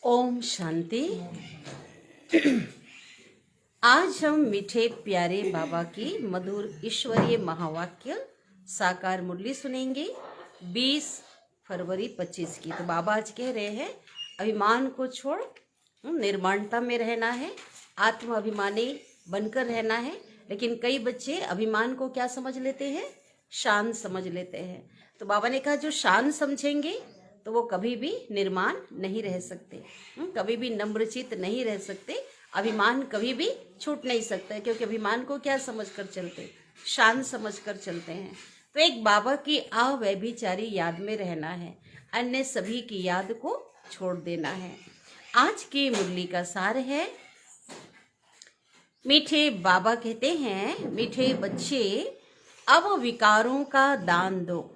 ओम शांति। आज हम मीठे प्यारे बाबा की मधुर ईश्वरीय महावाक्य साकार मुरली सुनेंगे 20 फरवरी 25 की। तो बाबा आज कह रहे हैं अभिमान को छोड़ निर्माणता में रहना है, आत्म अभिमानी बनकर रहना है। लेकिन कई बच्चे अभिमान को क्या समझ लेते हैं? शान समझ लेते हैं। तो बाबा ने कहा जो शान समझेंगे तो वो कभी भी निर्माण नहीं रह सकते, कभी भी नम्रचित नहीं रह सकते। अभिमान कभी भी छूट नहीं सकता है, क्योंकि अभिमान को क्या समझकर चलते? शान समझकर चलते हैं। तो एक बाबा की अव्यभिचारी याद में रहना है, अन्य सभी की याद को छोड़ देना है। आज की मुरली का सार है, मीठे बाबा कहते हैं, मीठे बच्चे अब विकारों का दान दो,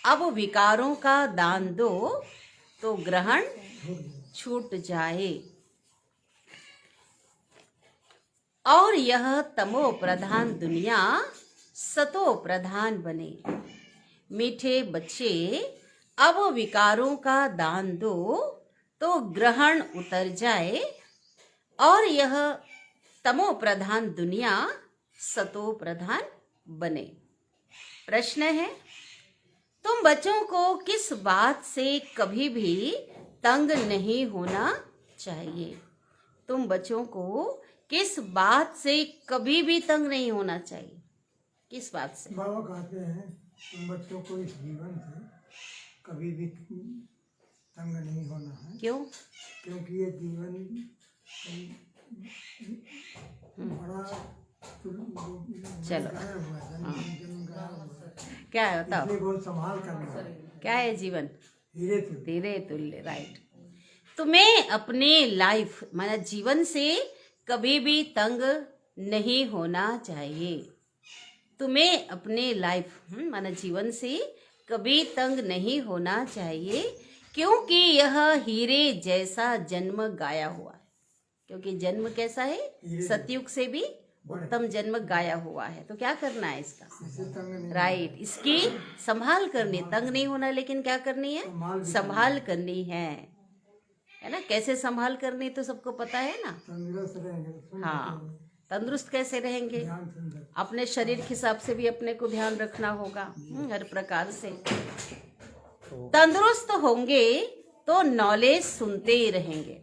अब विकारों का दान दो तो ग्रहण छूट जाए और यह तमो प्रधान दुनिया सतो प्रधान बने। मीठे बच्चे अब विकारों का दान दो तो ग्रहण उतर जाए और यह तमो प्रधान दुनिया सतो प्रधान बने। प्रश्न है, तुम बच्चों को किस बात से कभी भी तंग नहीं होना चाहिए? तुम बच्चों को किस बात से कभी भी तंग नहीं होना चाहिए? किस बात से? बाबा कहते हैं तुम बच्चों को इस जीवन से कभी भी तंग नहीं होना है। क्यों? क्योंकि ये जीवन बड़ा चलो क्या है बताओ? बहुत संभाल करना है। क्या है जीवन? हीरे तुल्य। राइट। तुम्हें अपने लाइफ माना जीवन से कभी भी तंग नहीं होना चाहिए। तुम्हें अपने लाइफ माना जीवन से कभी तंग नहीं होना चाहिए, क्योंकि यह हीरे जैसा जन्म गाया हुआ है। क्योंकि जन्म कैसा है? सतयुग से भी उत्तम जन्म गाया हुआ है। तो क्या करना है इसका? राइट, इसकी संभाल करनी। तंग नहीं होना, लेकिन क्या करनी है? संभाल करनी है ना? कैसे संभाल करनी तो सबको पता है ना। तंदुरुस्त रहेंगे। हाँ, तंदुरुस्त कैसे रहेंगे? अपने शरीर के हिसाब से भी अपने को ध्यान रखना होगा, हर प्रकार से। तंदुरुस्त होंगे तो नॉलेज सुनते रहेंगे।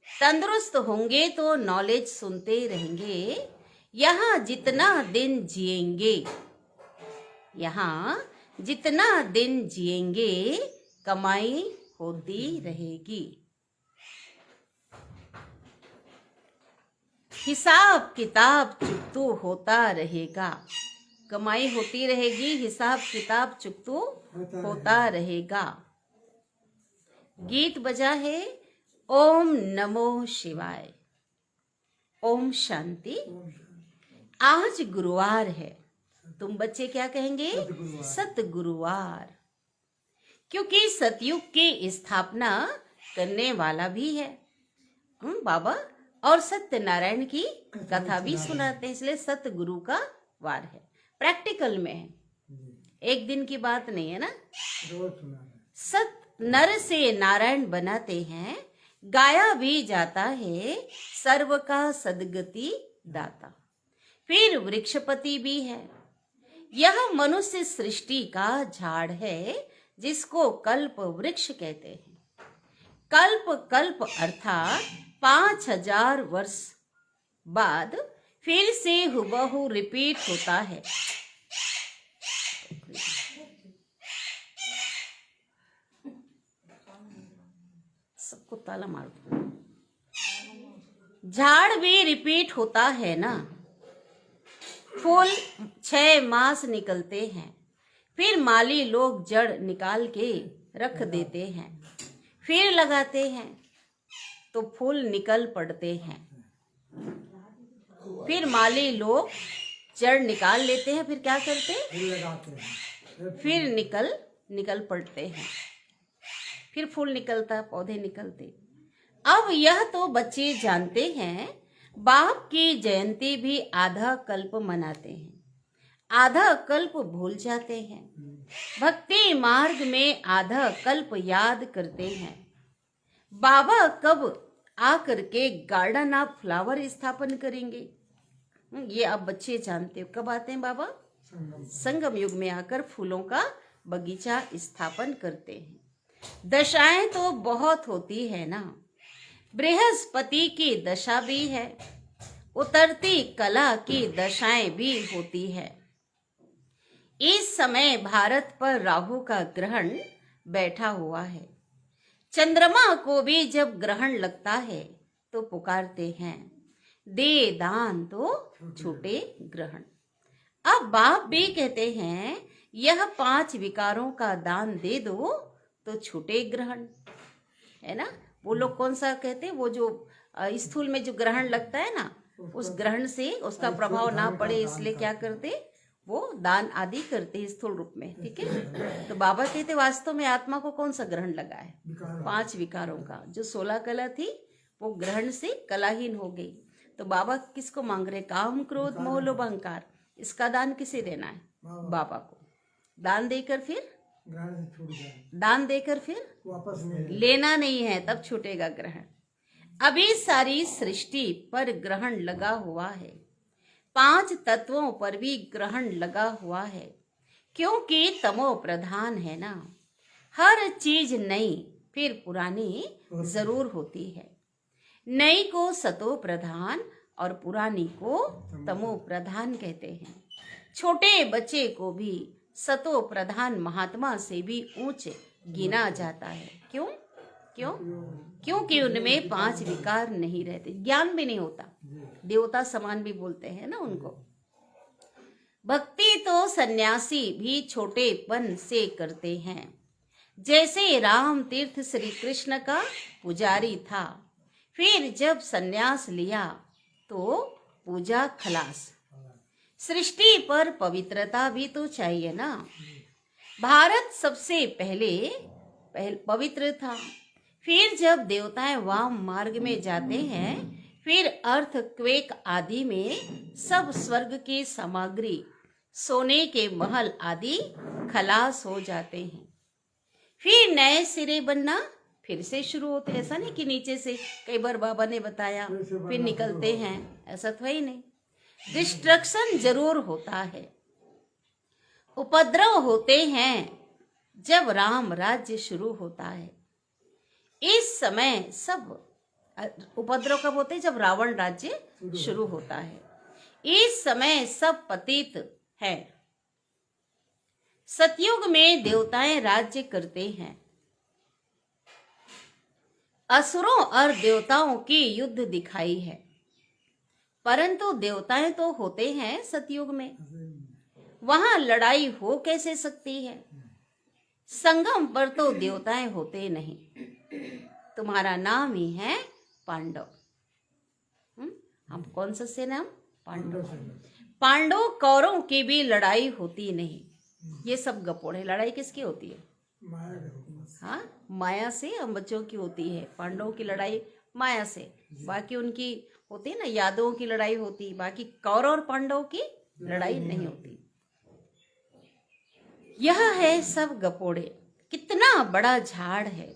तंदुरुस्त होंगे तो नॉलेज सुनते रहेंगे। यहाँ जितना दिन जिएंगे, यहाँ जितना दिन जिएंगे कमाई होती रहेगी। हिसाब किताब चुकतू होता रहेगा। कमाई होती रहेगी, हिसाब किताब चुकतू होता रहेगा। गीत बजा है, ओम नमो शिवाय। ओम शांति। आज गुरुवार है। तुम बच्चे क्या कहेंगे? सतगुरुवार। क्योंकि सतयुग की स्थापना करने वाला भी है बाबा, और सत्यनारायण की कथा भी सुनाते हैं, इसलिए सतगुरु का वार है। प्रैक्टिकल में है, एक दिन की बात नहीं है ना। सत नर से नारायण बनाते हैं, गाया भी जाता है सर्व का सदगति दाता। फिर वृक्षपति भी है। यह मनुष्य सृष्टि का झाड़ है, जिसको कल्प वृक्ष कहते हैं। कल्प कल्प अर्थात 5000 वर्ष बाद फिर से हुबहू रिपीट होता है। सबको ताला मार दो। झाड़ भी रिपीट होता है ना। फूल 6 मास निकलते हैं, फिर माली लोग जड़ निकाल के रख देते हैं, फिर लगाते हैं तो फूल निकल पड़ते हैं। फिर माली लोग जड़ निकाल लेते हैं, फिर क्या करते हैं? फिर निकल पड़ते हैं, फिर फूल निकलता, पौधे निकलते। अब यह तो बच्चे जानते हैं, बाप की जयंती भी आधा कल्प मनाते हैं। आधा कल्प भूल जाते हैं। भक्ति मार्ग में आधा कल्प याद करते हैं। बाबा कब आकर के गार्डन ऑफ फ्लावर स्थापन करेंगे? ये आप बच्चे जानते हो। कब आते हैं बाबा? संगम युग में आकर फूलों का बगीचा स्थापन करते हैं। दशाएं तो बहुत होती है ना। बृहस्पति की दशा भी है, उतरती कला की दशाएं भी होती है। इस समय भारत पर राहु का ग्रहण बैठा हुआ है। चंद्रमा को भी जब ग्रहण लगता है तो पुकारते हैं, दे दान तो छूटे ग्रहण। अब बाप भी कहते हैं, यह 5 विकारों का दान दे दो तो छूटे ग्रहण, है ना। वो लोग कौन सा कहते हैं? वो जो स्थूल में जो ग्रहण लगता है ना, उस ग्रहण से उसका प्रभाव ना पड़े इसलिए क्या करते? वो दान आदि करते स्थूल रूप में, ठीक है। तो बाबा कहते वास्तव में आत्मा को कौन सा ग्रहण लगा है? 5 विकारों का। जो 16 कला थी वो ग्रहण से कलाहीन हो गई। तो बाबा किसको मांग रहे? काम क्रोध मोह लोभ अहंकार, इसका दान किसे देना है? बाबा को। दान देकर फिर दान देकर फिर वापस नहीं लेना नहीं है, तब छूटेगा ग्रहण। अभी सारी सृष्टि पर ग्रहण लगा हुआ है। 5 तत्वों पर भी ग्रहण लगा हुआ है, क्योंकि तमो प्रधान है ना। हर चीज नई फिर पुरानी जरूर होती है। नई को सतो प्रधान और पुरानी को तमो प्रधान कहते हैं। छोटे बच्चे को भी सतो प्रधान महात्मा से भी ऊंचे गिना जाता है। क्यों? क्यों? क्योंकि उनमें 5 विकार नहीं रहते, ज्ञान भी नहीं होता। देवता समान भी बोलते हैं ना उनको। भक्ति तो सन्यासी भी छोटेपन से करते हैं। जैसे राम तीर्थ श्री कृष्ण का पुजारी था, फिर जब सन्यास लिया तो पूजा खलास। सृष्टि पर पवित्रता भी तो चाहिए ना। भारत सबसे पहले पवित्र था, फिर जब देवताएं वाम मार्ग में जाते हैं, फिर अर्थक्वेक आदि में सब स्वर्ग की सामग्री, सोने के महल आदि खलास हो जाते हैं। फिर नए सिरे बनना फिर से शुरू होते हैं। ऐसा नहीं कि नीचे से कई बार बाबा ने बताया फिर निकलते हैं, ऐसा तो ही नहीं। डिस्ट्रक्शन जरूर होता है, उपद्रव होते हैं जब राम राज्य शुरू होता है। इस समय सब उपद्रव कब होते हैं? जब रावण राज्य शुरू होता है। इस समय सब पतित है। सतयुग में देवताएं राज्य करते हैं। असुरों और देवताओं की युद्ध दिखाई है, परंतु देवताएं तो होते हैं सतयुग में, वहां लड़ाई हो कैसे सकती है? संगम पर तो देवताएं होते नहीं। तुम्हारा नाम ही है पांडव। हम कौन सा सेना? पांडव। पांडव कौरवों की भी लड़ाई होती नहीं। ये सब गपोड़ है। लड़ाई किसकी होती है? हाँ, माया से हम बच्चों की होती है। पांडवों की लड़ाई माया से, बाकी उनकी होती है ना, यादवों की लड़ाई होती। बाकी कौरव और पांडव की लड़ाई नहीं होती। यह है सब गपोड़े। कितना बड़ा झाड़ है,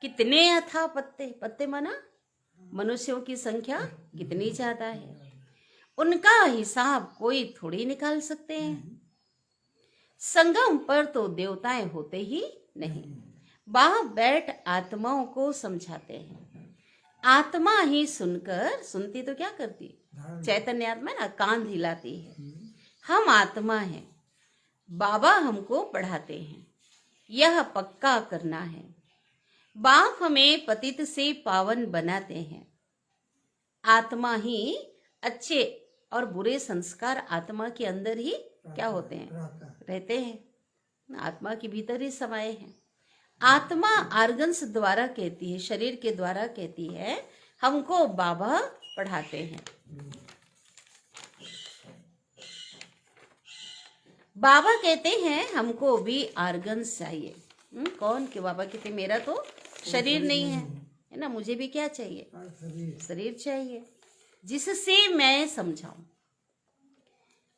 कितने अथाह पत्ते। पत्ते माना मनुष्यों की संख्या कितनी ज्यादा है, उनका हिसाब कोई थोड़ी निकाल सकते हैं। संगम पर तो देवताएं होते ही नहीं। बाप बैठ आत्माओं को समझाते हैं। आत्मा ही सुनकर, सुनती तो क्या करती? चैतन्य आत्मा ना, कान हिलाती है। हम आत्मा हैं, बाबा हमको पढ़ाते हैं। यह पक्का करना है। बाप हमें पतित से पावन बनाते हैं। आत्मा ही अच्छे और बुरे संस्कार आत्मा के अंदर ही क्या होते हैं? रहते हैं। आत्मा के भीतर ही समाये हैं। आत्मा आर्गन्स द्वारा कहती है, शरीर के द्वारा कहती है, हमको बाबा पढ़ाते हैं। बाबा कहते हैं हमको भी आर्गन्स चाहिए। कौन के? बाबा कहते मेरा तो शरीर नहीं है ना, मुझे भी क्या चाहिए? शरीर चाहिए, जिससे मैं समझाऊं।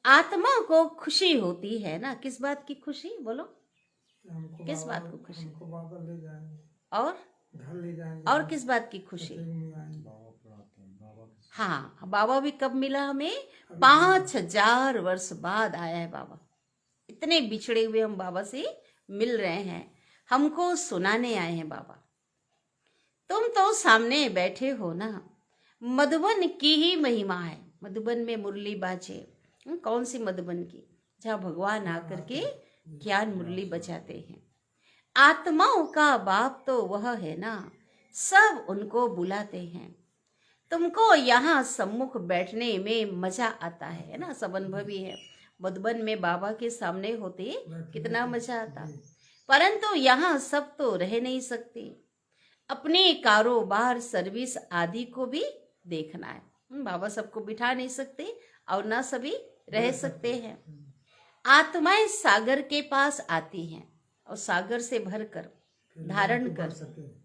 आत्मा को खुशी होती है ना, किस बात की खुशी बोलो, हमको किस बाबा बात को खुशी, हमको बाबा ले जाएंगे, और घर ले जाएंगे, और किस बात की खुशी। कचहरी में आएंगे। हाँ, बाबा भी कब मिला हमें, 5000 वर्ष बाद आया है बाबा। इतने बिछड़े हुए हम बाबा से मिल रहे हैं, हमको सुनाने आए हैं बाबा। तुम तो सामने बैठे हो ना, मधुबन की ही महिमा है। मधुबन में मुरली बाजे, कौन सी मधुबन की, जहाँ भगवान आकर के ज्ञान मुरली बजाते हैं। आत्माओं का बाप तो वह है ना, सब उनको बुलाते हैं। तुमको यहाँ सम्मुख बैठने में मजा आता है ना, सब अनुभवी है। मधुबन में बाबा के सामने होते कितना मजा आता, परंतु यहाँ सब तो रह नहीं सकते। अपने कारोबार सर्विस आदि को भी देखना है। बाबा सबको बिठा नहीं सकते और ना सभी रह सकते हैं। आत्माएं सागर के पास आती हैं और सागर से भरकर धारण कर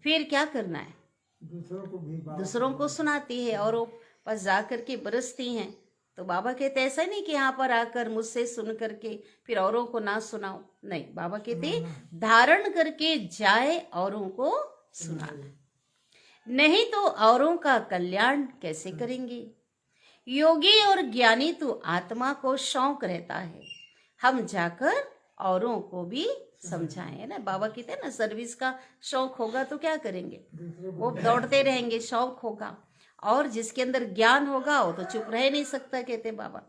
फिर क्या करना है, दूसरों को सुनाती है और वो पास जा करके बरसती हैं। तो बाबा कहते ऐसा नहीं कि यहाँ पर आकर मुझसे सुन करके फिर औरों को ना सुनाओ, नहीं, बाबा कहते धारण करके जाए औरों को सुनाए, नहीं तो औरों का कल्याण कैसे करेंगे। योगी और ज्ञानी तो आत्मा को शौक रहता है हम जाकर औरों को भी समझाएं ना। बाबा कहते हैं ना, सर्विस का शौक होगा तो क्या करेंगे, वो दौड़ते रहेंगे, शौक होगा। और जिसके अंदर ज्ञान होगा वो तो चुप रह नहीं सकता, कहते बाबा।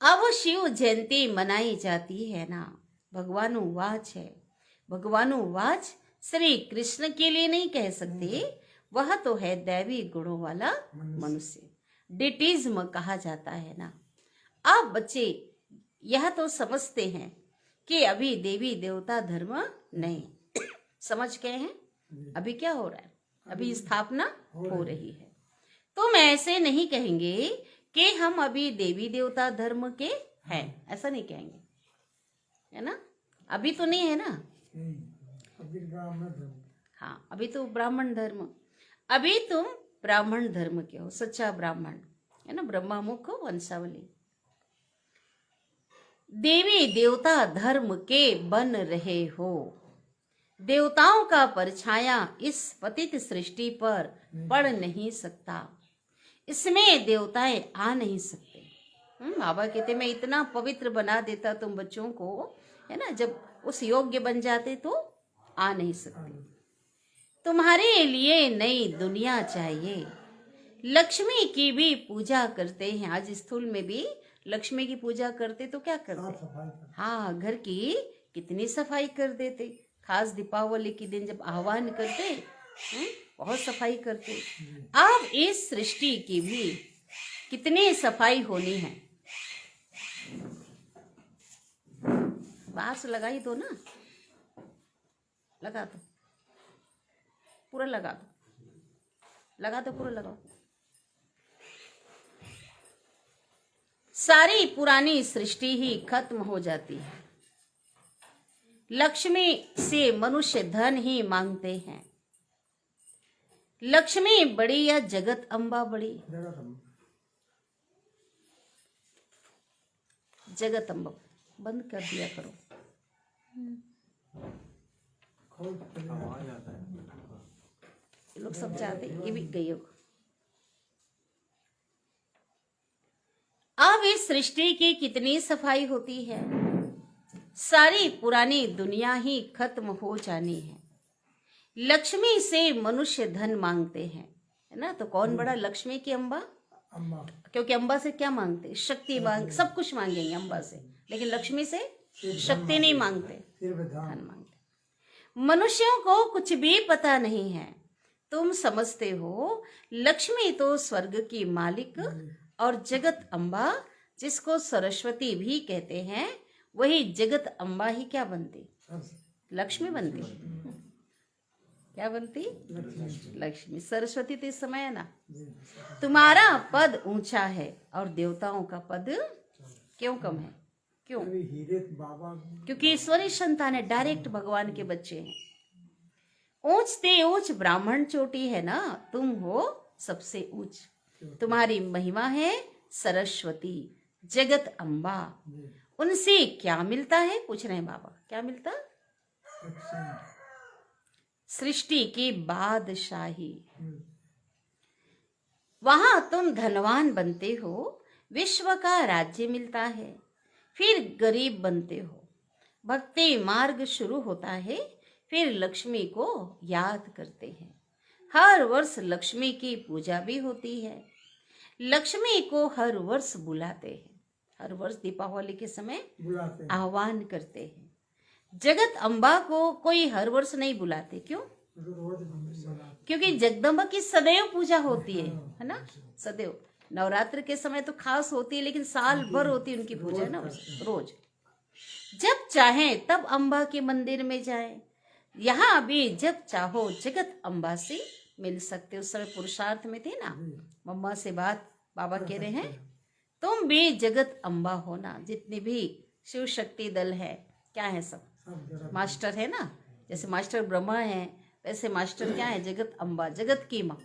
अब शिव जयंती मनाई जाती है ना, भगवानुवाच है। भगवानुवाच श्री कृष्ण के लिए नहीं कह सकते, वह तो है दैवी गुणों वाला मनुष्य, डिटिज्म कहा जाता है ना। अब बच्चे यह तो समझते हैं कि अभी देवी देवता धर्म नहीं, समझ गए हैं। अभी क्या हो रहा है, अभी स्थापना हो रही है। तो मैं ऐसे नहीं कहेंगे कि हम अभी देवी देवता धर्म के हैं, ऐसा नहीं कहेंगे, है ना। अभी तो नहीं है ना, अभी ब्राह्मण धर्म। हाँ, अभी तो ब्राह्मण धर्म, अभी तुम ब्राह्मण धर्म के हो, सच्चा ब्राह्मण है ना, ब्रह्मामुख वंशावली। देवी देवता धर्म के बन रहे हो, देवताओं का परछाया इस पतित सृष्टि पर पड़ नहीं सकता, इसमें देवताएं आ नहीं सकते। बाबा कहते मैं इतना पवित्र बना देता तुम बच्चों को, है ना, जब उस योग्य बन जाते तो आ नहीं सकते। तुम्हारे लिए नई दुनिया चाहिए, लक्ष्मी की भी पूजा करते हैं। आज स्थूल में भी लक्ष्मी की पूजा करते तो क्या करते, हाँ, घर की कितनी सफाई कर देते। खास दीपावली के दिन जब आह्वान करते, बहुत सफाई करते। अब इस सृष्टि की भी कितनी सफाई होनी है। बाहर से लगा ही दो ना, लगा दो, पूरा लगा दो, लगा दो, पूरा लगाओ। सारी पुरानी सृष्टि ही खत्म हो जाती है, लक्ष्मी से मनुष्य धन ही मांगते हैं। लक्ष्मी बड़ी या जगत अम्बा बड़ी, जगत अम्बा बंद कर दिया करो। ये लोग सब चाहते, ये भी गई हो। अब इस सृष्टि की कितनी सफाई होती है, सारी पुरानी दुनिया ही खत्म हो जानी है। लक्ष्मी से मनुष्य धन मांगते हैं, है ना। तो कौन बड़ा, लक्ष्मी की अम्बा, क्योंकि अम्बा से क्या मांगते, शक्ति मांग, सब कुछ मांगेंगे अम्बा से, लेकिन लक्ष्मी से शक्ति नहीं मांगते, धन मांगते। मनुष्यों को कुछ भी पता नहीं है। तुम समझते हो लक्ष्मी तो स्वर्ग की मालिक और जगत अम्बा, जिसको सरस्वती भी कहते हैं, वही जगत अम्बा ही क्या बनती, लक्ष्मी बनती। क्या बनती, लक्ष्मी। सरस्वती तो इस समय है ना। तुम्हारा पद ऊंचा है और देवताओं का पद क्यों कम है, क्यों, क्योंकि ईश्वरी संतान है, डायरेक्ट भगवान के बच्चे हैं। ऊंचते ऊंच ब्राह्मण चोटी है ना, तुम हो सबसे ऊंच। तुम्हारी महिमा है सरस्वती, जगत अम्बा। उनसे क्या मिलता है, पूछ रहे हैं बाबा, क्या मिलता? सृष्टि की बादशाही। वहां तुम धनवान बनते हो, विश्व का राज्य मिलता है, फिर गरीब बनते हो, भक्ति मार्ग शुरू होता है, फिर लक्ष्मी को याद करते हैं। हर वर्ष लक्ष्मी की पूजा भी होती है, लक्ष्मी को हर वर्ष बुलाते हैं, हर वर्ष दीपावली के समय बुलाते हैं। आह्वान करते हैं। जगत अम्बा को कोई हर वर्ष नहीं बुलाते, क्यों? रोज बुलाते। क्योंकि जगदम्बा की सदैव पूजा होती है ना, सदैव। नवरात्र के समय तो खास होती है, लेकिन साल भर होती है उनकी पूजा ना, रोज। जब चाहें तब अम्बा के मंदिर में जाएं। यहाँ भी जब चाहो जगत अम्बा से मिल सकते। उस समय पुरुषार्थ में थे ना, मम्मा से बात बाबा कह रहे हैं, तुम भी जगत अम्बा हो ना। जितने भी शिव शक्ति दल है, क्या है, सब मास्टर है ना। जैसे मास्टर ब्रह्मा है, वैसे मास्टर क्या है, जगत अम्बा, जगत की माँ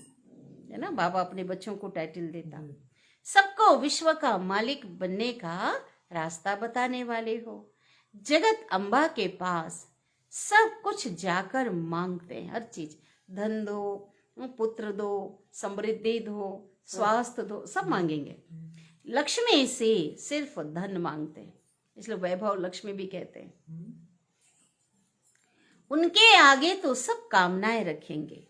है ना। बाबा अपने बच्चों को टाइटल देता। सबको विश्व का मालिक बनने का रास्ता बताने वाले हो। जगत अम्बा के पास सब कुछ जाकर मांगते हैं, हर चीज। धन दो, पुत्र दो, समृद्धि दो, स्वास्थ्य दो, सब मांगेंगे। लक्ष्मी से सिर्फ धन मांगते हैं, इसलिए वैभव लक्ष्मी भी कहते हैं। उनके आगे तो सब कामनाएं रखेंगे,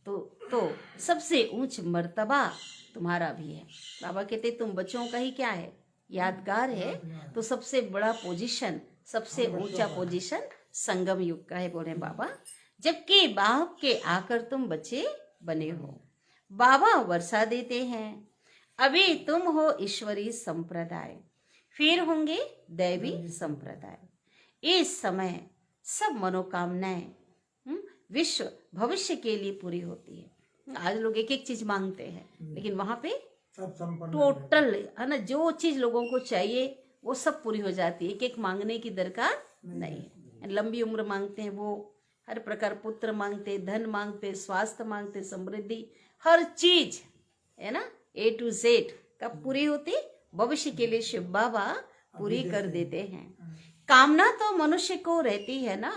तो सबसे ऊंच मर्तबा तुम्हारा भी है। बाबा कहते तुम बच्चों का ही क्या है, यादगार है। तो सबसे बड़ा पोजीशन, सबसे ऊंचा पोजीशन संगम युग का है, बोले बाबा। जबकि बाप के आकर तुम बच्चे बने हो। बाबा वर्षा देते हैं। अभी तुम हो ईश्वरी संप्रदाय, फिर होंगे दैवी संप्रदाय। इस समय सब मनोकामनाएं विश्व भविष्य के लिए पूरी होती है। आज लोग एक एक चीज मांगते हैं, लेकिन वहां पे सब संपन्न टोटल है ना, जो चीज लोगों को चाहिए वो सब पूरी हो जाती है। एक एक मांगने की दरकार नहीं है। लंबी उम्र मांगते हैं वो, हर प्रकार पुत्र मांगते, धन मांगते, स्वास्थ्य मांगते, समृद्धि, हर चीज है ना, A to Z कब पूरी होती? भविष्य के लिए शिव बाबा पूरी कर देते हैं। कामना तो मनुष्य को रहती है ना,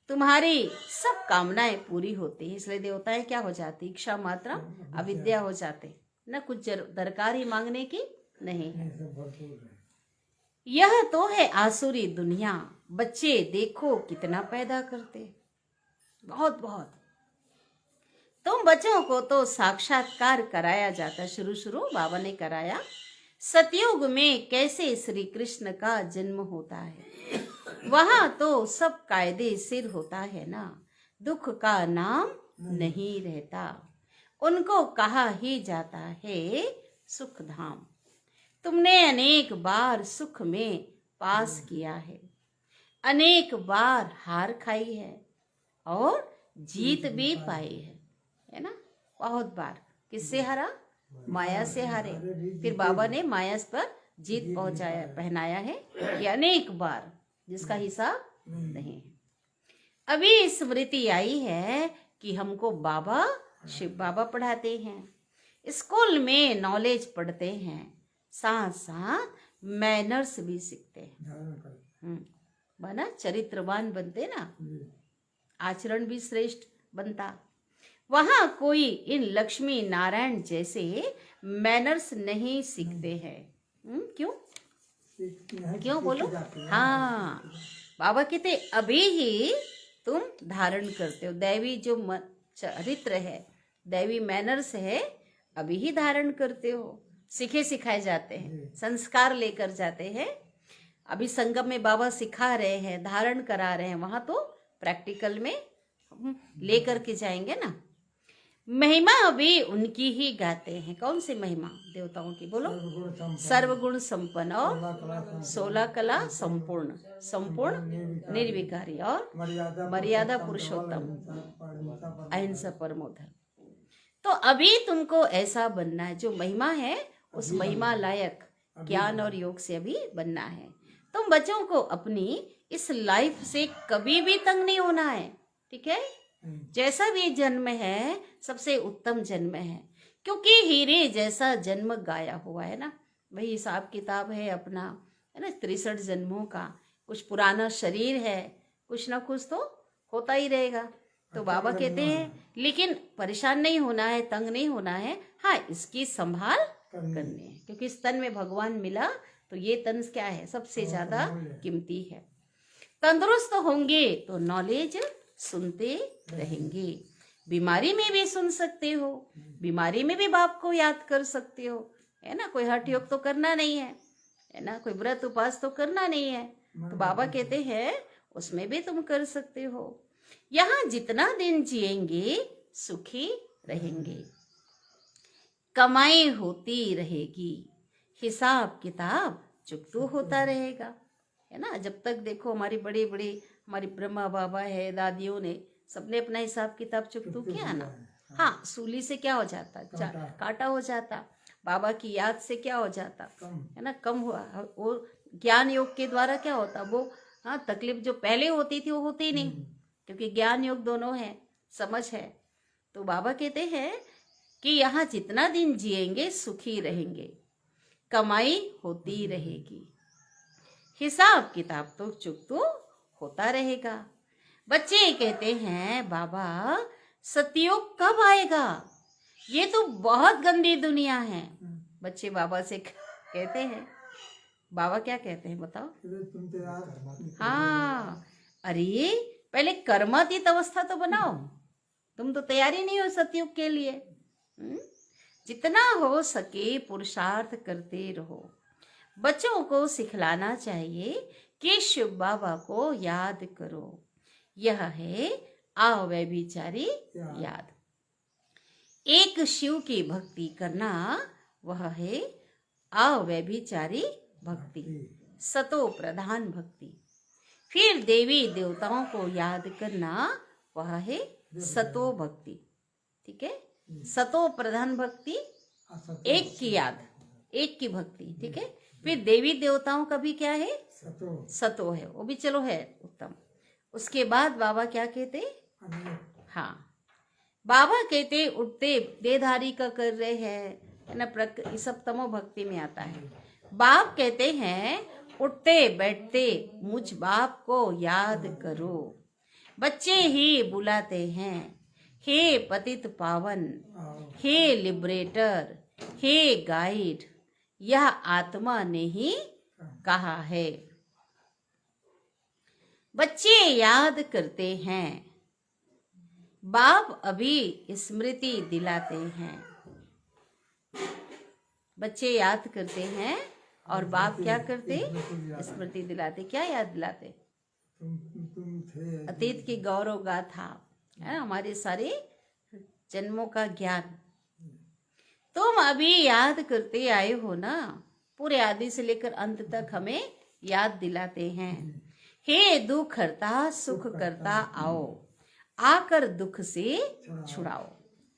तुम्हारी सब कामनाएं पूरी होती है। इसलिए देवताएं क्या हो जाती? इच्छा मात्रा अविद्या हो जाते ना, कुछ दरकार ही मांगने की नहीं है। यह तो है आसुरी दुनिया, बच्चे देखो कितना पैदा करते, बहुत बहुत। तुम बच्चों को तो साक्षात्कार कराया जाता, शुरू बाबा ने कराया। सतयुग में कैसे श्री कृष्ण का जन्म होता है, वहां तो सब कायदे सिर होता है ना। दुख का नाम नहीं रहता, उनको कहा ही जाता है सुख धाम। तुमने अनेक बार सुख में पास किया है, अनेक बार हार खाई है और जीत भी पाई है ना। बहुत बार किससे हारा? माया से हारे। फिर बाबा ने माया पर जीत पहुंचाया, पहनाया है कि अनेक बार, जिसका हिसाब नहीं है। अभी स्मृति आई है कि हमको बाबा शिव बाबा पढ़ाते हैं, स्कूल में नॉलेज पढ़ते हैं, साथ साथ मैनर्स भी सीखते हैं। बना चरित्रवान बनते ना, आचरण भी श्रेष्ठ बनता। वहां कोई इन लक्ष्मी नारायण जैसे मैनर्स नहीं सीखते हैं। क्यों बोलो? हाँ, बाबा कहते अभी ही तुम धारण करते हो। दैवी जो चरित्र है, दैवी मैनर्स है, अभी ही धारण करते हो। सीखे सिखाए जाते हैं, संस्कार लेकर जाते हैं। अभी संगम में बाबा सिखा रहे हैं, धारण करा रहे हैं, वहां तो प्रैक्टिकल में लेकर के जाएंगे ना। महिमा अभी उनकी ही गाते हैं। कौन सी महिमा? देवताओं की, बोलो। सर्वगुण संपन्न और 16 कला संपूर्ण, संपूर्ण निर्विकारी और मर्यादा पुरुषोत्तम, अहिंसा परमो धर्म। तो अभी तुमको ऐसा बनना है, जो महिमा है उस महिमा लायक ज्ञान और योग से अभी बनना है। तुम बच्चों को अपनी इस लाइफ से कभी भी तंग नहीं होना है, ठीक है। जैसा भी जन्म है सबसे उत्तम जन्म है, क्योंकि हीरे जैसा जन्म गाया हुआ है ना, वही हिसाब किताब है अपना, है ना, 63 जन्मों का। कुछ पुराना शरीर है, कुछ ना कुछ तो होता ही रहेगा। तो बाबा कहते हैं लेकिन परेशान नहीं होना है, तंग नहीं होना है, हाँ इसकी संभाल करनी है, क्योंकि इस तन में भगवान मिला तो ये तन क्या है, सबसे ज्यादा कीमती है। तंदुरुस्त होंगे तो नॉलेज सुनते रहेंगे। बीमारी में भी सुन सकते हो, बीमारी में भी बाप को याद कर सकते हो, है ना। कोई हठ योग तो करना नहीं है ना, कोई व्रत उपास तो करना नहीं है, तो बाबा कहते हैं उसमें भी तुम कर सकते हो। यहाँ जितना दिन जिएंगे सुखी रहेंगे, कमाई होती रहेगी, हिसाब किताब चुकतू होता रहेगा, है ना। जब तक देखो हमारी बड़े बड़े हमारी ब्रह्मा बाबा है, दादियों ने सबने अपना हिसाब किताब चुकतू किया ना। हाँ, सूली से क्या हो जाता, काटा हो जाता, बाबा की याद से क्या हो जाता, है ना, कम हुआ। वो ज्ञान योग के द्वारा क्या होता, वो हाँ तकलीफ जो पहले होती थी वो होती नहीं, क्योंकि ज्ञान योग दोनों है, समझ है। तो बाबा कहते हैं कि यहाँ जितना दिन जिएंगे सुखी रहेंगे, कमाई होती रहेगी, हिसाब किताब तो चुकतू होता रहेगा। बच्चे कहते हैं बाबा सतयुग कब आएगा, ये तो बहुत गंदी दुनिया है। बच्चे बाबा से कहते हैं, बाबा क्या कहते हैं बताओ। हाँ, अरे पहले कर्मातीत अवस्था तो बनाओ, तुम तो तैयारी नहीं हो सतयुग के लिए। जितना हो सके पुरुषार्थ करते रहो। बच्चों को सिखलाना चाहिए कि शिव बाबा को याद करो, यह है अव्यभिचारी याद। एक शिव की भक्ति करना वह है अव्यभिचारी भक्ति, सतो प्रधान भक्ति। फिर देवी देवताओं को याद करना वह है सतो भक्ति, ठीक है। सतो प्रधान भक्ति, एक की याद, एक की भक्ति, ठीक है। फिर देवी देवताओं का भी क्या है, सतो है, वो भी चलो है उत्तम। उसके बाद बाबा क्या कहते, हाँ बाबा कहते उठते देहधारी का कर रहे हैं, है ना, ये सब तमो भक्ति में आता है। बाप कहते हैं उठते बैठते मुझ बाप को याद करो। बच्चे ही बुलाते हैं, हे पतित पावन, हे लिबरेटर, हे गाइड, यह आत्मा ने ही कहा है। बच्चे याद करते हैं, बाप अभी स्मृति दिलाते हैं। बच्चे याद करते हैं और बाप क्या करते, स्मृति दिलाते। क्या याद दिलाते, अतीत की गौरव गाथा, है ना, हमारे सारे जन्मों का ज्ञान तुम अभी याद करते आए हो ना, पूरे आदि से लेकर अंत तक हमें याद दिलाते हैं। हे दुख हरता सुख करता आओ, आकर दुख से छुड़ाओ,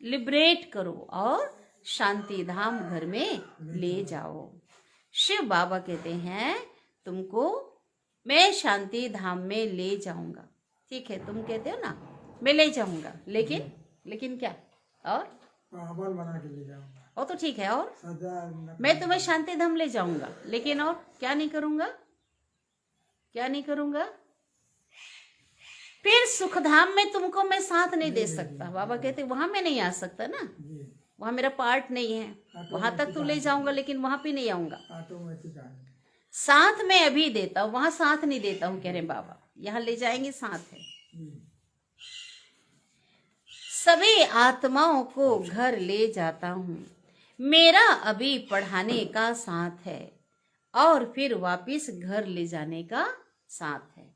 लिबरेट करो और शांति धाम घर में ले जाओ। शिव बाबा कहते हैं तुमको मैं शांति धाम में ले जाऊंगा, ठीक है। तुम कहते हो ना मैं ले जाऊंगा, लेकिन क्या, और पावन बना के ले जाऊंगा, वो तो ठीक है, और मैं तुम्हें शांति धाम ले जाऊंगा, लेकिन और क्या नहीं करूंगा, क्या नहीं करूंगा। फिर सुखधाम में तुमको मैं साथ नहीं दे सकता। बाबा कहते वहां मैं नहीं आ सकता ना, वहां मेरा पार्ट नहीं है, वहां तक तो ले जाऊंगा लेकिन वहां पे नहीं आऊंगा। साथ में अभी देता हूँ, वहां साथ नहीं देता हूँ, कह रहे बाबा यहाँ ले जाएंगे, साथ है। सभी आत्माओं को घर ले जाता हूँ, मेरा अभी पढ़ाने का साथ है और फिर वापिस घर ले जाने का साथ है।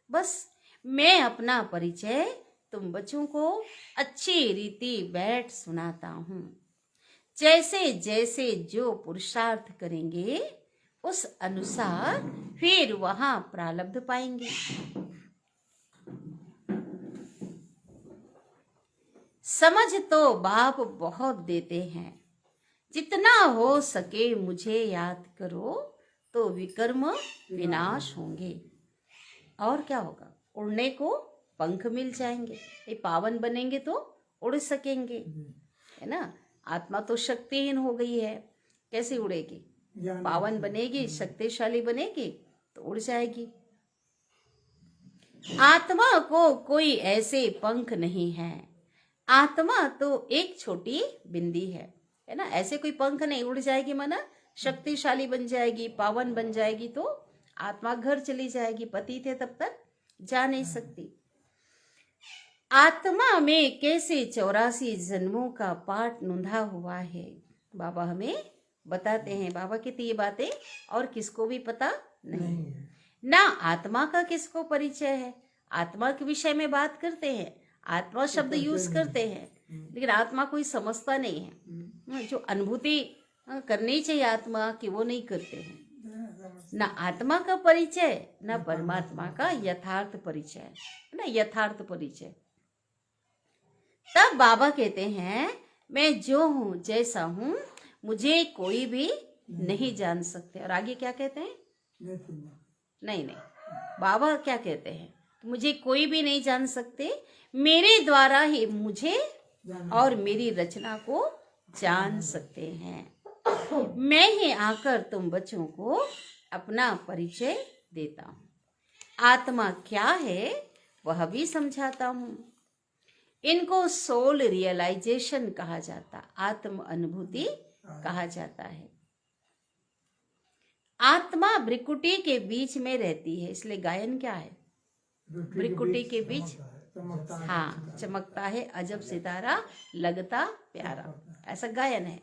बस मैं अपना परिचय तुम बच्चों को अच्छी रीति बैठ सुनाता हूँ। जैसे जैसे जो पुरुषार्थ करेंगे उस अनुसार फिर वहां प्रारब्ध पाएंगे। समझ तो बाप बहुत देते हैं, जितना हो सके मुझे याद करो तो विकर्म विनाश होंगे। और क्या होगा, उड़ने को पंख मिल जाएंगे, ये पावन बनेंगे तो उड़ सकेंगे, है ना। आत्मा तो शक्तिहीन हो गई है, कैसे उड़ेगी? ज्ञान पावन बनेगी, शक्तिशाली बनेगी तो उड़ जाएगी। आत्मा को कोई ऐसे पंख नहीं है, आत्मा तो एक छोटी बिंदी है ना। ऐसे कोई पंख नहीं, उड़ जाएगी माना शक्तिशाली बन जाएगी, पावन बन जाएगी तो आत्मा घर चली जाएगी, पति थे तब तक जा नहीं सकती। आत्मा में कैसे 84 जन्मों का पाठ नूंधा हुआ है, बाबा हमें बताते हैं। बाबा की तो ये बातें और किसको भी पता नहीं है। ना। आत्मा का किसको परिचय है? आत्मा के विषय में बात करते हैं, आत्मा शब्द यूज करते हैं, लेकिन आत्मा कोई समझता नहीं है। जो अनुभूति करनी चाहिए आत्मा की वो नहीं करते हैं। ना आत्मा का परिचय, ना परमात्मा का यथार्थ परिचय, ना यथार्थ परिचय। तब बाबा कहते हैं मैं जो हूं जैसा हूं मुझे कोई भी नहीं जान सकते। और आगे क्या कहते हैं? नहीं, बाबा क्या कहते हैं? मुझे कोई भी नहीं जान सकते, मेरे द्वारा ही मुझे और मेरी रचना को जान सकते हैं। मैं ही आकर तुम बच्चों को अपना परिचय देता हूं। आत्मा क्या है वह भी समझाता हूं। इनको सोल रियलाइजेशन कहा जाता, आत्म अनुभूति कहा जाता है। आत्मा भ्रिकुटी के बीच में रहती है, इसलिए गायन क्या है? भ्रिकुटी के बीच, हाँ, चमकता है अजब सितारा लगता प्यारा, ऐसा गायन है।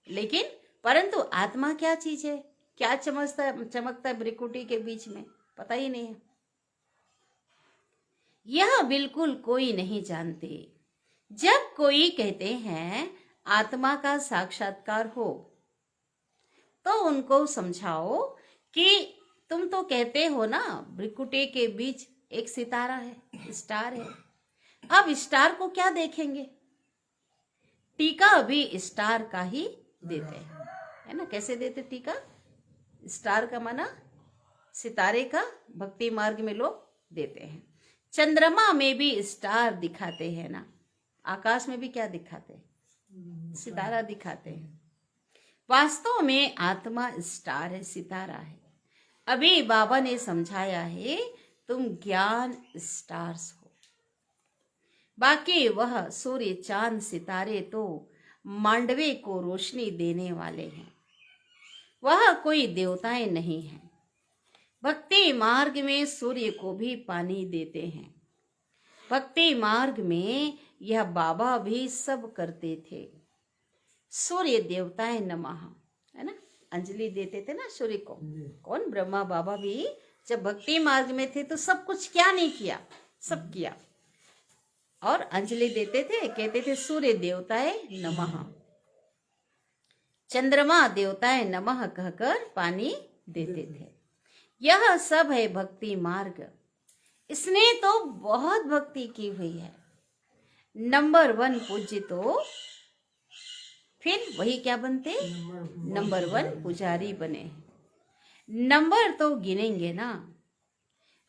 लेकिन परंतु आत्मा क्या चीज है? क्या चमकता है भ्रिकुटी के बीच में? पता ही नहीं है। यह बिल्कुल कोई नहीं जानते। जब कोई कहते हैं आत्मा का साक्षात्कार हो तो उनको समझाओ कि तुम तो कहते हो ना भ्रिकुटी के बीच एक सितारा है, स्टार है। अब स्टार को क्या देखेंगे? टीका भी स्टार का ही देते हैं, है ना। कैसे देते टीका? स्टार का माना सितारे का भक्ति मार्ग में लोग देते हैं। चंद्रमा में भी स्टार दिखाते हैं ना, आकाश में भी क्या दिखाते हैं? सितारा दिखाते हैं। वास्तव में आत्मा स्टार है, सितारा है। अभी बाबा ने समझाया है तुम ज्ञान स्टार्स हो, बाकी वह सूर्य चांद सितारे तो मांडवे को रोशनी देने वाले हैं। वह कोई देवताएं नहीं हैं। भक्ति मार्ग में सूर्य को भी पानी देते हैं। भक्ति मार्ग में यह बाबा भी सब करते थे। सूर्य देवताएं नमः, है ना, अंजलि देते थे ना सूर्य को। कौन? ब्रह्मा बाबा भी जब भक्ति मार्ग में थे तो सब कुछ क्या नहीं किया? सब किया। और अंजलि देते थे, कहते थे सूर्य देवताएं नमः, चंद्रमा देवताएं नमः कहकर पानी देते थे। यह सब है भक्ति मार्ग। इसने तो बहुत भक्ति की हुई है। नंबर 1 पूज्य तो फिर वही क्या बनते? नंबर 1 पुजारी बने। नंबर तो गिनेंगे ना,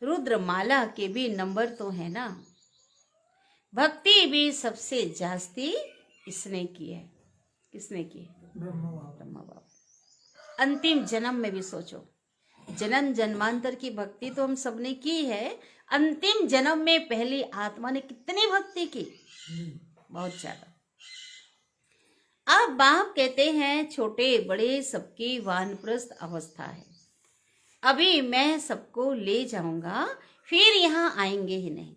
रुद्रमाला के भी नंबर तो है ना। भक्ति भी सबसे जास्ती इसने की है। किसने की है? ब्रह्मा बाबा। अंतिम जन्म में भी सोचो, जन्म जन्मांतर की भक्ति तो हम सबने की है, अंतिम जन्म में पहली आत्मा ने कितनी भक्ति की? बहुत ज्यादा। अब बाप कहते हैं छोटे बड़े सबकी वानप्रस्थ अवस्था है। अभी मैं सबको ले जाऊंगा, फिर यहाँ आएंगे ही नहीं।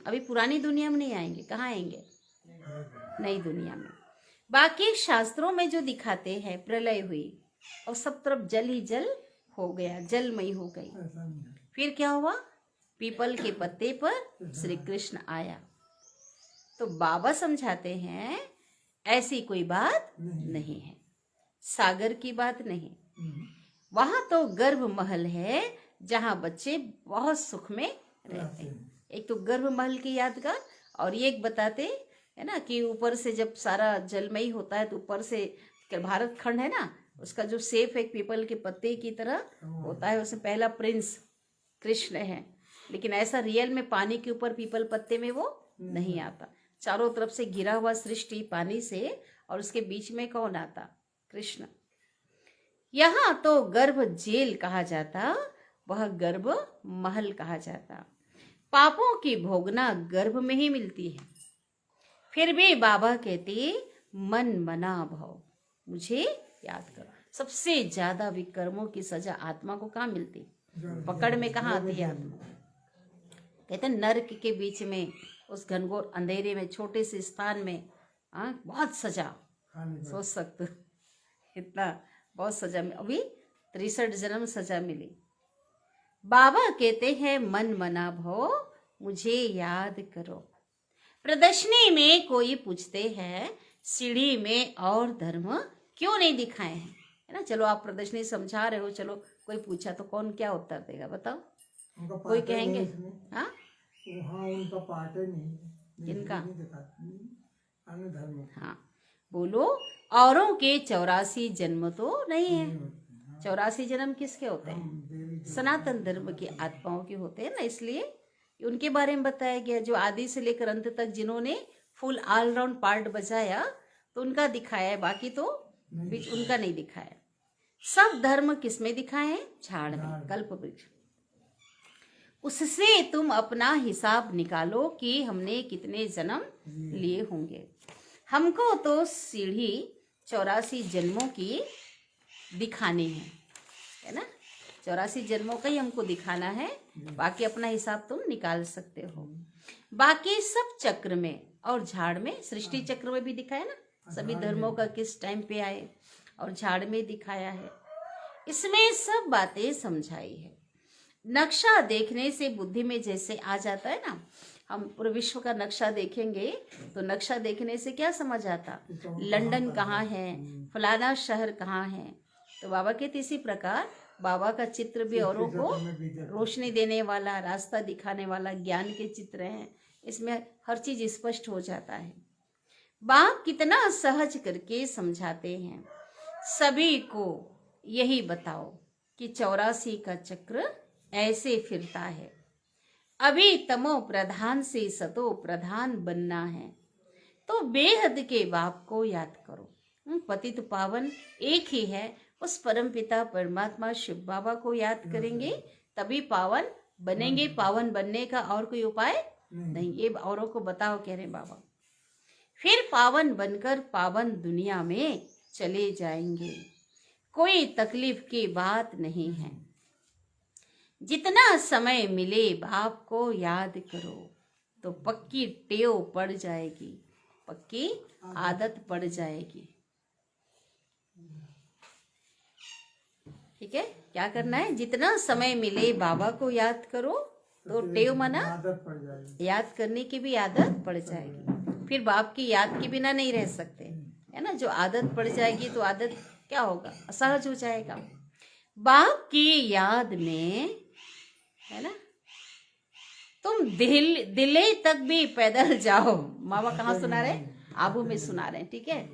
अभी पुरानी दुनिया में नहीं आएंगे। कहाँ आएंगे? नई दुनिया में। बाकी शास्त्रों में जो दिखाते हैं प्रलय हुई और सब तरफ जल ही जल हो गया, जलमयी हो गई। फिर क्या हुआ? पीपल के पत्ते पर श्री कृष्ण आया। तो बाबा समझाते हैं ऐसी कोई बात नहीं है, सागर की बात नहीं। वहां तो गर्भ महल है जहां बच्चे बहुत सुख में रहते हैं। एक तो गर्भ महल की यादगार, और ये एक बताते है ना कि ऊपर से जब सारा जलमयी होता है तो ऊपर से भारत खंड है ना, उसका जो सेफ एक पीपल के पत्ते की तरह होता है, उसमें पहला प्रिंस कृष्ण है। लेकिन ऐसा रियल में पानी के ऊपर पीपल पत्ते में वो नहीं आता। चारों तरफ से घिरा हुआ सृष्टि पानी से, और उसके बीच में कौन आता? कृष्ण। यहाँ तो गर्भ जेल कहा जाता, वह गर्भ महल कहा जाता। पापों की भोगना गर्भ में ही मिलती है। फिर भी बाबा कहते मन मना भव, मुझे याद करो। सबसे ज्यादा विकर्मों की सजा आत्मा को कहाँ मिलती? पकड़ में कहाँ आती है आत्मा? कहते हैं नरक के बीच में, उस घनघोर अंधेरे में, छोटे से स्थान में, बहुत सजा। सोच सकते हो इतना बहुत सजा अभी 63 जन्म सजा मिली। बाबा कहते हैं मन मना भव, मुझे याद करो। प्रदर्शनी में कोई पूछते हैं सीढ़ी में और धर्म क्यों नहीं दिखाए हैं, है ना। चलो आप प्रदर्शनी समझा रहे हो, चलो कोई पूछा तो कौन क्या उत्तर देगा बताओ? कोई कहेंगे हाँ उनका पाठ है नहीं, किनका? अन्य धर्म। हाँ बोलो, औरों के 84 जन्म तो नहीं है। 84 जन्म किसके होते हैं? सनातन धर्म की आत्माओं के होते हैं ना, इसलिए उनके बारे में बताया गया। जो आदि से लेकर अंत तक जिन्होंने फुल ऑलराउंड पार्ट बजाया तो उनका दिखाया है, बाकी तो बीच उनका नहीं दिखाया। सब धर्म किसमें दिखाए हैं? झाड़ में, कल्प वृक्ष। उससे तुम अपना हिसाब निकालो कि हमने कितने जन्म लिए होंगे। हमको तो सीढ़ी 84 जन्मों की दिखानी है ना। 84 जन्मों का ही हमको दिखाना है, बाकी अपना हिसाब तुम निकाल सकते हो। बाकी सब चक्र में और झाड़ में, सृष्टि चक्र में भी दिखाया ना, सभी धर्मों का किस टाइम पे आए, और झाड़ में दिखाया है। इसमें सब बातें समझाई है। नक्शा देखने से बुद्धि में जैसे आ जाता है ना, हम पूरे विश्व का नक्शा देखेंगे तो नक्शा देखने से क्या समझ आता? लंदन कहाँ है, फलाना शहर कहाँ है। तो बाबा के इसी प्रकार बाबा का चित्र भी औरों को रोशनी देने वाला, रास्ता दिखाने वाला, ज्ञान के चित्र हैं। इसमें हर चीज स्पष्ट हो जाता है। बाप कितना सहज करके समझाते हैं। सभी को यही बताओ कि 84 का चक्र ऐसे फिरता है। अभी तमो प्रधान से सतो प्रधान बनना है, तो बेहद के बाप को याद करो। पतित पावन एक ही है, उस परम पिता परमात्मा शिव बाबा को याद करेंगे तभी पावन बनेंगे। पावन बनने का और कोई उपाय नहीं, ये औरों को बताओ, कह रहे बाबा। फिर पावन बनकर पावन दुनिया में चले जाएंगे, कोई तकलीफ की बात नहीं है। जितना समय मिले बाप को याद करो तो पक्की टेव पड़ जाएगी, पक्की आदत पड़ जाएगी। ठीक है, क्या करना है? जितना समय मिले बाबा को याद करो तो टेव मना आदत पड़ जाएगी, याद करने की भी आदत पड़ जाएगी। फिर बाप की याद के बिना नहीं रह सकते, है ना। जो आदत पड़ जाएगी तो आदत क्या होगा? असहज हो जाएगा। बाप की याद में, है ना, तुम दिल्ली तक भी पैदल जाओ। मामा कहाँ सुना रहे? आबू में सुना रहे हैं, ठीक है।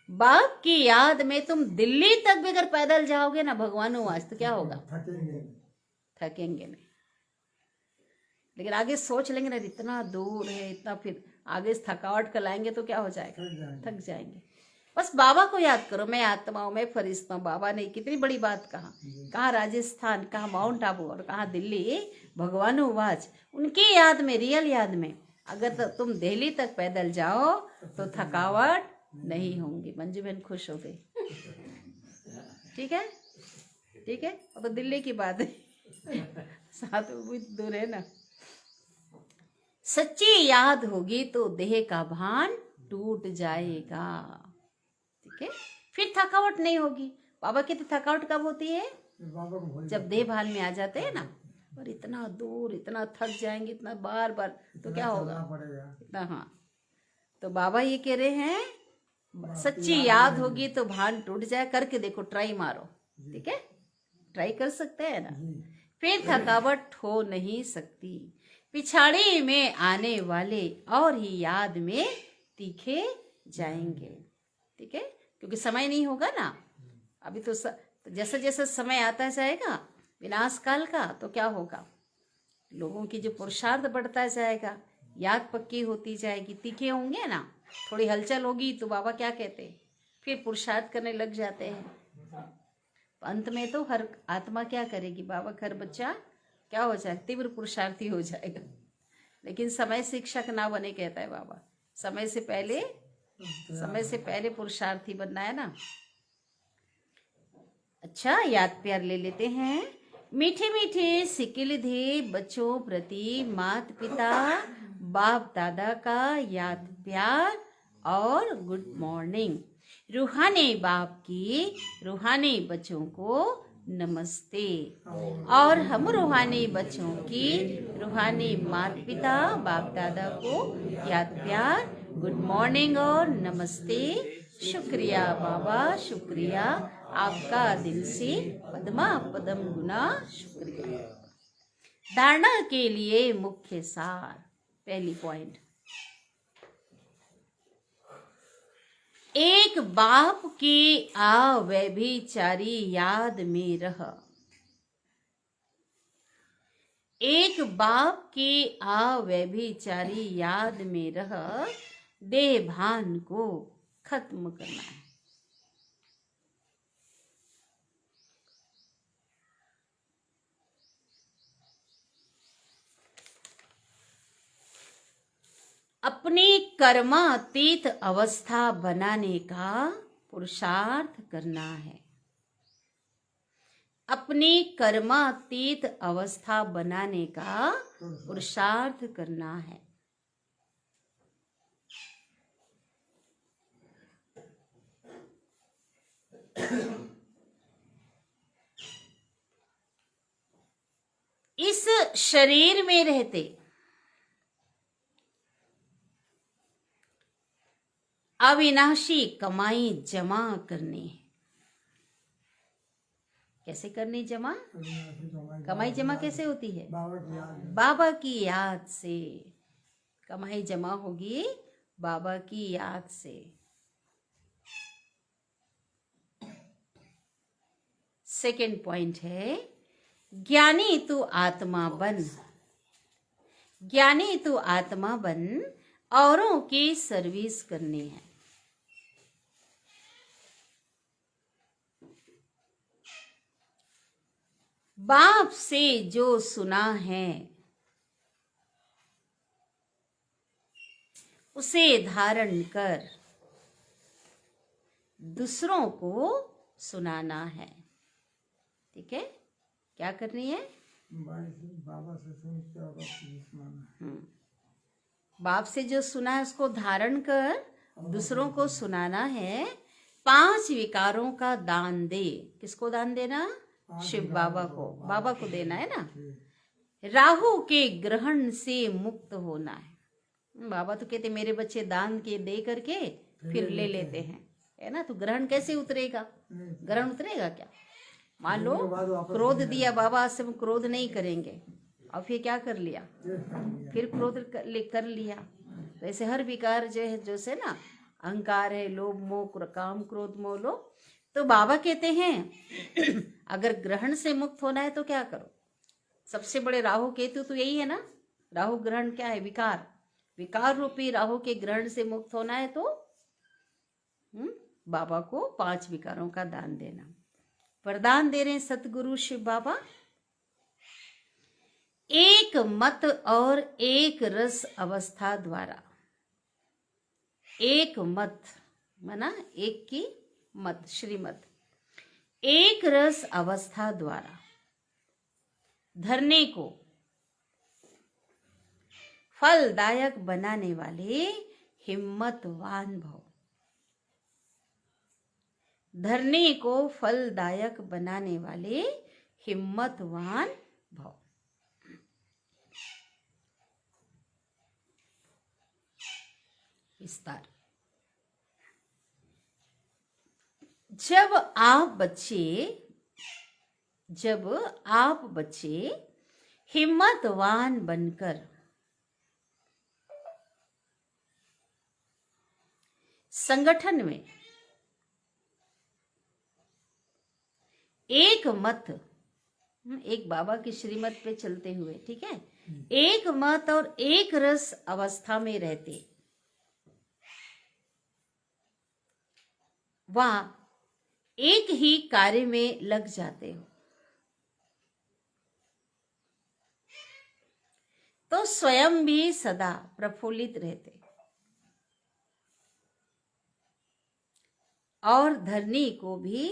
बाप की याद में तुम दिल्ली तक भी अगर पैदल जाओगे ना भगवानों, तो क्या होगा? थकेंगे नहीं। लेकिन आगे सोच लेंगे ना, इतना दूर है, इतना, फिर आगे थकावट कराएंगे तो क्या हो जाएगा? थक जाएंगे। बस बाबा को याद करो। मैं आत्मा हूँ, मैं फरिश्ता हूँ। बाबा ने कितनी बड़ी बात कहा राजस्थान, कहाँ माउंट आबू और कहाँ दिल्ली। भगवानुवाच, उनकी याद में, रियल याद में अगर तुम दिल्ली तक पैदल जाओ तो थकावट नहीं होंगी। मंजू बहन खुश हो गई। ठीक है, ठीक है। और तो दिल्ली की बात है, साथ में भी दूर है ना। सच्ची याद होगी तो देह का भान टूट जाएगा। ठीक है, फिर थकावट नहीं होगी। बाबा की तो थकावट कब होती है? जब देह भान में आ जाते हैं ना, और इतना दूर, इतना थक जाएंगे, इतना बार बार, तो क्या होगा? इतना, हाँ। तो बाबा ये कह रहे हैं सच्ची याद होगी तो भान टूट जाए। करके देखो, ट्राई मारो, ठीक है, ट्राई कर सकते हैं ना। फिर थकावट हो नहीं सकती। पिछाड़ी में आने वाले और ही याद में तीखे जाएंगे। ठीक है, क्योंकि समय नहीं होगा ना अभी तो जैसे जैसे समय आता जाएगा विनाश काल का, तो क्या होगा? लोगों की जो पुरुषार्थ बढ़ता जाएगा, याद पक्की होती जाएगी, तीखे होंगे ना, थोड़ी हलचल होगी तो बाबा क्या कहते हैं, फिर पुरुषार्थ करने लग जाते हैं। अंत में तो हर आत्मा क्या करेगी, बाबा हर बच्चा क्या हो जाएगा, तीव्र पुरुषार्थी हो जाएगा। लेकिन समय शिक्षक ना बने कहता है बाबा, समय से पहले पुरुषार्थी बनना है ना। अच्छा, याद प्यार ले लेते हैं। मीठे मीठे सिकिल धे बच्चों प्रति माता पिता बाप दादा का याद प्यार और गुड मॉर्निंग। रूहानी बाप की रूहानी बच्चों को नमस्ते, और हम रूहानी बच्चों की रूहानी माता पिता बाप दादा को याद प्यार, गुड मॉर्निंग और नमस्ते। शुक्रिया बाबा, शुक्रिया आपका दिल से पद्मा पदम गुना शुक्रिया। धारणा के लिए मुख्य सार, पहली पॉइंट, एक बाप की अव्यभिचारी याद में रह। एक बाप की अव्यभिचारी याद में रह देह भान को खत्म करना है। अपनी कर्मातीत अवस्था बनाने का पुरुषार्थ करना है। अपनी कर्मातीत अवस्था बनाने का पुरुषार्थ करना है। इस शरीर में रहते अविनाशी कमाई जमा करनी है। कैसे करनी जमा? कमाई जमा कैसे होती है? बाबा की याद से कमाई जमा होगी, बाबा की याद से। सेकंड पॉइंट है, ज्ञानी तू आत्मा बन। ज्ञानी तू आत्मा बन, औरों की सर्विस करनी है। बाप से जो सुना है उसे धारण कर दूसरों को सुनाना है। ठीक है, क्या करनी है? बाबा से सुन के सुनाना। बाप से जो सुना है उसको धारण कर दूसरों को सुनाना है। 5 विकारों का दान दे। किसको दान देना? शिव बाबा को, बाबा को देना है ना। राहु के ग्रहण से मुक्त होना है। बाबा तो कहते मेरे बच्चे दान के दे करके फिर ले लेते हैं, है ना। तो ग्रहण कैसे उतरेगा? ग्रहण उतरेगा क्या? मान लो क्रोध दिया बाबा, से हम क्रोध नहीं करेंगे, और फिर क्या कर लिया? फिर क्रोध कर लिया। तो ऐसे हर विकार जो है, जैसे ना अहंकार है, लोभ मोह काम क्रोध मोह लोभ। तो बाबा कहते हैं अगर ग्रहण से मुक्त होना है तो क्या करो? सबसे बड़े राहु केतु तो यही है ना। राहु ग्रहण क्या है? विकार। विकार रूपी राहु के ग्रहण से मुक्त होना है तो बाबा को 5 विकारों का दान देना। वरदान दे रहे हैं सतगुरु शिव बाबा। एक मत और एक रस अवस्था द्वारा। एक मत माना एक की मत, श्रीमत। एक रस अवस्था द्वारा धरने को फलदायक बनाने वाले हिम्मतवान भव। धरने को फलदायक बनाने वाले हिम्मतवान भव। विस्तार। जब आप बच्चे हिम्मतवान बनकर संगठन में एक मत, एक बाबा की श्रीमत पे चलते हुए, ठीक है, एक मत और एक रस अवस्था में रहते वह एक ही कार्य में लग जाते हो तो स्वयं भी सदा प्रफुल्लित रहते और धरनी को भी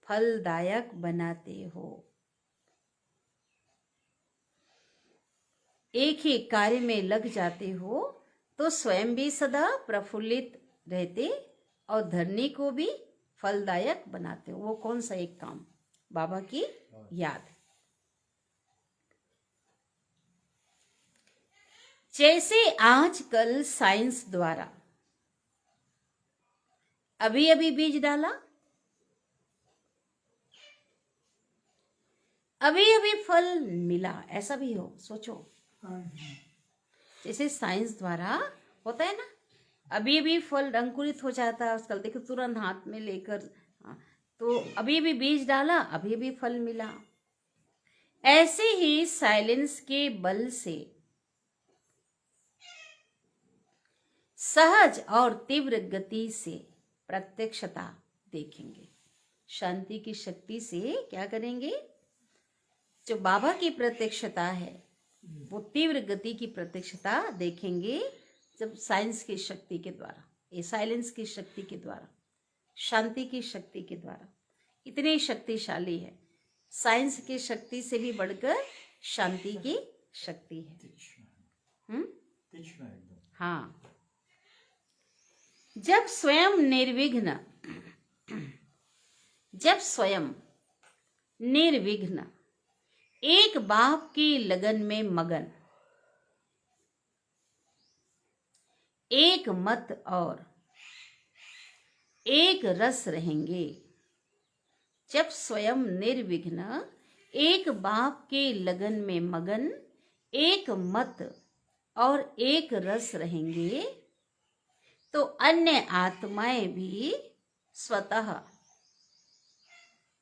फलदायक बनाते हो। एक ही कार्य में लग जाते हो तो स्वयं भी सदा प्रफुल्लित रहते और धरनी को भी फलदायक बनाते हो। वो कौन सा एक काम? बाबा की याद। जैसे आजकल साइंस द्वारा अभी अभी बीज डाला, अभी अभी फल मिला, ऐसा भी हो, सोचो। हाँ, जैसे साइंस द्वारा होता है ना, अभी अभी फल अंकुरित हो जाता है आजकल, देखो तुरंत हाथ में लेकर। तो अभी अभी बीज डाला, अभी अभी फल मिला। ऐसे ही साइलेंस के बल से सहज और तीव्र गति से प्रत्यक्षता देखेंगे। शांति की शक्ति से क्या करेंगे? जो बाबा की प्रत्यक्षता है वो तीव्र गति की प्रत्यक्षता देखेंगे जब साइंस की शक्ति के द्वारा, ये साइलेंस की शक्ति के द्वारा, शांति की शक्ति के द्वारा। इतनी शक्तिशाली है, साइंस की शक्ति से भी बढ़कर शांति की शक्ति है। हाँ, जब स्वयं निर्विघ्न एक बाप की लगन में मगन, एक मत और एक रस रहेंगे। जब स्वयं निर्विघ्न एक बाप के लगन में मगन, एक मत और एक रस रहेंगे तो अन्य आत्माएं भी स्वतः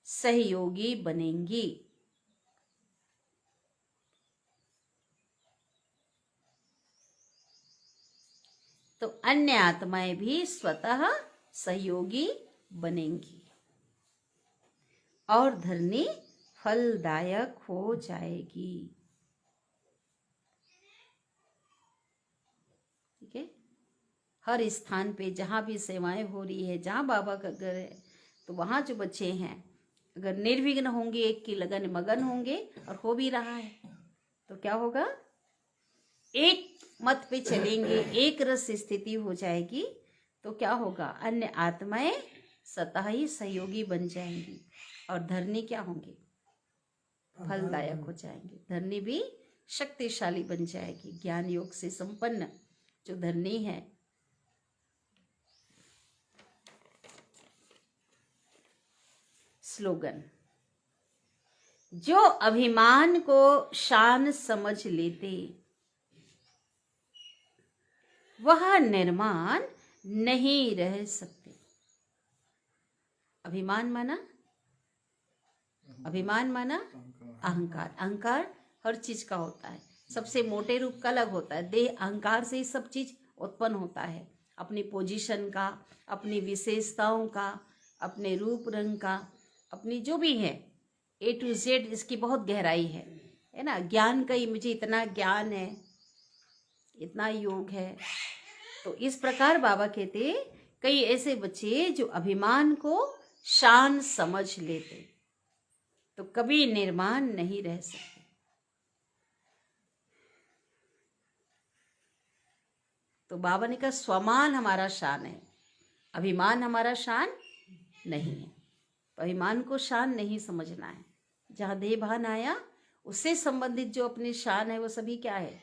सहयोगी बनेंगी। तो अन्य आत्माएं भी स्वतः सहयोगी बनेंगी और धरनी फलदायक हो जाएगी। ठीक है, हर स्थान पे जहां भी सेवाएं हो रही है, जहां बाबा का घर है, तो वहां जो बच्चे हैं अगर निर्विघ्न होंगे, एक की लगन मगन होंगे और हो भी रहा है, तो क्या होगा? एक मत पे चलेंगे, एक रस स्थिति हो जाएगी, तो क्या होगा? अन्य आत्माएं स्वतः ही सहयोगी बन जाएंगी और धरनी क्या होंगी? फलदायक हो जाएंगे। धरनी भी शक्तिशाली बन जाएगी। ज्ञान योग से संपन्न जो धरनी है, स्लोगन, जो अभिमान को शान समझ लेते वह निर्माण नहीं रह सकते। अभिमान माना अहंकार। अहंकार हर चीज का होता है, सबसे मोटे रूप का अलग होता है। देह अहंकार से ही सब चीज उत्पन्न होता है, अपनी पोजीशन का, अपनी विशेषताओं का, अपने रूप रंग का, अपनी जो भी है A to Z, इसकी बहुत गहराई है ना। ज्ञान का ही मुझे इतना ज्ञान है, इतना योग है। तो इस प्रकार बाबा कहते कई ऐसे बच्चे जो अभिमान को शान समझ लेते तो कभी निर्माण नहीं रह सकते। तो बाबा ने कहा स्वमान हमारा शान है, अभिमान हमारा शान नहीं है। तो अभिमान को शान नहीं समझना है। जहाँ देह भान आया उससे संबंधित जो अपनी शान है वो सभी क्या है?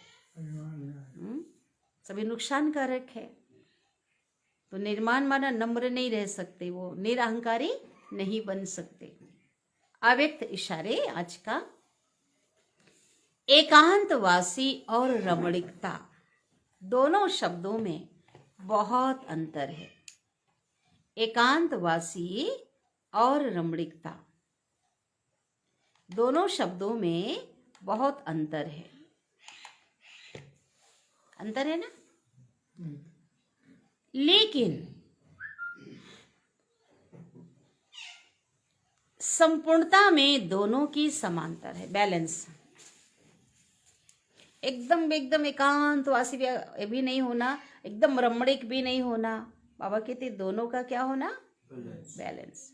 सभी नुकसानकारक है। तो निर्माण माना नम्र नहीं रह सकते, वो निरअहंकारी नहीं बन सकते। अव्यक्त इशारे आज का। एकांतवासी और रमणीकता, दोनों शब्दों में बहुत अंतर है। एकांतवासी और रमणीकता, दोनों शब्दों में बहुत अंतर है। अंतर है ना? लेकिन संपूर्णता में दोनों की समांतर है, बैलेंस। एकदम एकदम एकांतवासी भी नहीं होना, एकदम रमणीक भी नहीं होना। बाबा कहते दोनों का क्या होना, बैलेंस,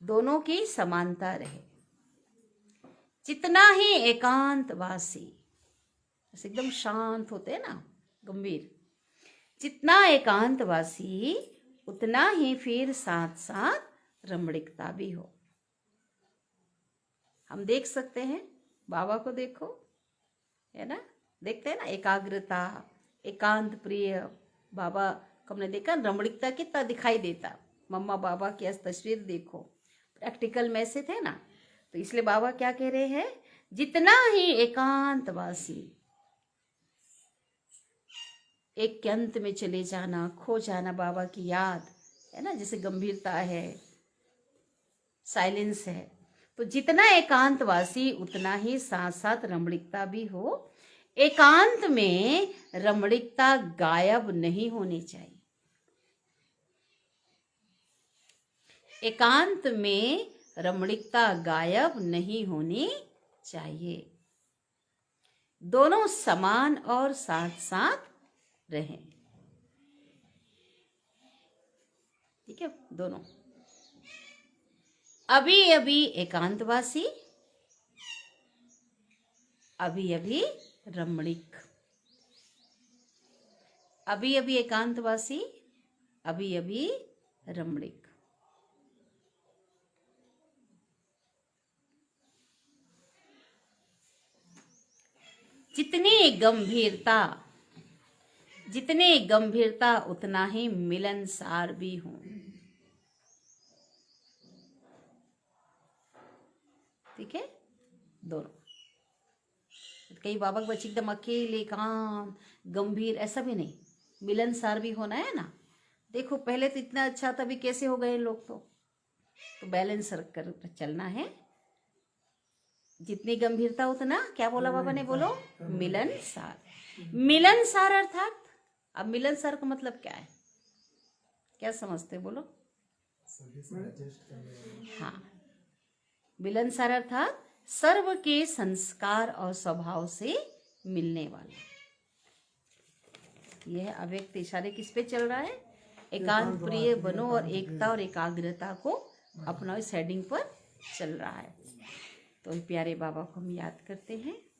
दोनों की समानता रहे। जितना ही एकांतवासी, एकदम शांत होते हैं ना, गंभीर, जितना एकांतवासी उतना ही फिर साथ साथ रमणीकता भी हो। हम देख सकते हैं, बाबा को देखो, है ना, देखते हैं ना, एकाग्रता, एकांत प्रिय बाबा को हमने देखा, रमणीकता कितना दिखाई देता। मम्मा बाबा की तस्वीर देखो, प्रैक्टिकल में से थे ना, तो इसलिए बाबा क्या कह रहे हैं, जितना ही एकांतवासी एक के अंत में चले जाना, खो जाना बाबा की याद, है ना, जैसे गंभीरता है, साइलेंस है, तो जितना एकांतवासी उतना ही साथ साथ रमणीकता भी हो। एकांत में रमणीकता गायब नहीं होनी चाहिए। एकांत में रमणीकता गायब नहीं होनी चाहिए। दोनों समान और साथ साथ रहें। ठीक है, दोनों। अभी अभी एकांतवासी, अभी अभी रमणीक, अभी अभी एकांतवासी, अभी अभी रमणीक। जितनी गंभीरता उतना ही मिलनसार भी हूं। ठीक है, दोनों। कई बाबा के बच्चे एकदम अकेले, काम, गंभीर, ऐसा भी नहीं, मिलनसार भी होना है ना। देखो पहले तो इतना अच्छा था, अभी कैसे हो गए लोग। तो बैलेंस रख कर चलना है। जितनी गंभीरता उतना, क्या बोला बाबा ने, बोलो, मिलनसार। मिलनसार अर्थात, अब मिलनसार का मतलब क्या है, क्या समझते, बोलो। हाँ, मिलनसार अर्थात सर्व के संस्कार और स्वभाव से मिलने वाला। यह अव्यक्त इशारे किस पे चल रहा है, एकांत प्रिय बनो और एकता और एकाग्रता को अपना, इस हेडिंग पर चल रहा है। तो प्यारे बाबा को हम याद करते हैं।